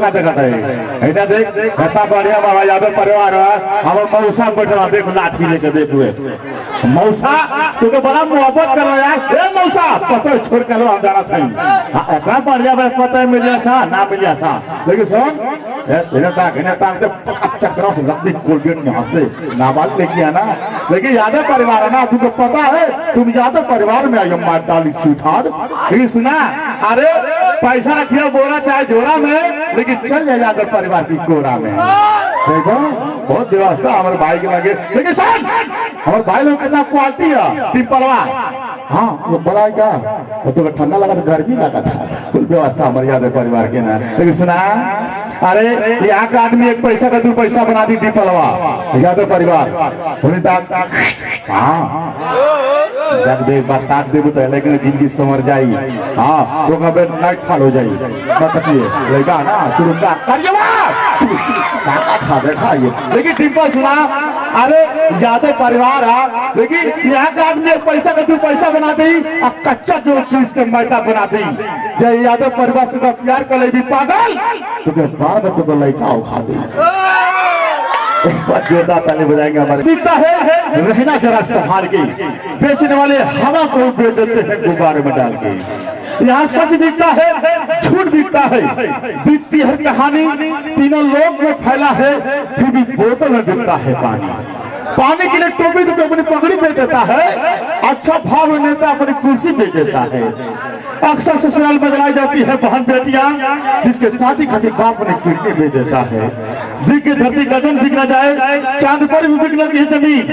का देखता है इधर देख इतना बढ़िया बाबा यादव परिवार है अब मौसा बैठा देख लाठी लेके देखुए मौसा तुके बड़ा मोहब्बत कर रहा यार ए मौसा पतो छोड़ के लो हम जाना था इतना बढ़िया पता मिल सा ना मिल सा लेकिन सुन इन्हें ताक चक्रों से लकड़ी कोलगेट में हंसे नाबाल लेके आना लेकिन यादव परिवार है ना तुमको पता है तुम यादव परिवार में आई मार डाली स्वीटहार्ट ये सुना अरे पैसा रखिए बोरा चाहे जोरा में लेकिन चल जाए यादव परिवार की कोरा में देखो बहुत व्यवस्था हमारे भाई के लगे लेकिन सुन हमारे भाई लोग कितना क्वालिटी है पिंपलवा हाँ वो बड़ा क्या तो ठंडा लगा तो गर्मी लगा था कुल व्यवस्था हमारे यादव परिवार के ना लेकिन सुना अरे यहाँ का आदमी एक पैसा का 2 पैसा बना दी पिंपलवा यादव परिवार हाँ जब देख बात ताक देबू तो लेकिन जिंदगी समझ जाई हाँ तो कबे नाइट फॉल हो जाई बताइए लड़का ना तुरंत काका खा बैठा ये लेकिन टिप्पा सुना अरे यादव परिवार है लेकिन यहाँ का आदमी एक पैसा का 2 पैसा बना दी और कच्चा जो इसके मैदा बना दी जय यादव परिवार से प्यार कर ले भी पागल तो बार में तो लड़का उखा दे जोरदार ताली बजाएंगे हमारे बिकता है रहना जरा संभाल के बेचने वाले हवा को बेच देते हैं गुब्बारे में डाल के यहाँ सच बिकता है झूठ बिकता है बीतती हर कहानी तीनों लोग में फैला है फिर भी बोतल में बिकता है पानी के लिए टोपी तो अपनी पगड़ी बेच देता है अच्छा भाव में लेता अपनी कुर्सी बेच देता है अक्सर ससुराल में जलाई जाती है बहन बेटियां जिसके शादी खातिर बाप ने किडनी बेच देता है बिक धरती गगन बिक न जाए चांद पर भी बिक न की जमीन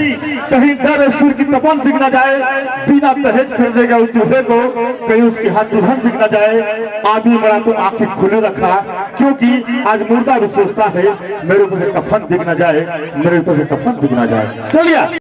कहीं डर सूर्य की तपन बिक न जाए बिना दहेज खरीदेगा उस दूल्हे को कहीं उसके हाथ दुल्हन बिक न जाए आदमी बड़ा तो आंखें खुले रखा क्योंकि आज मुर्दा भी सोचता है मेरे ऊपर से कफन बिक न जाए मेरे ऊपर से कफन बिक न जाए चलिए।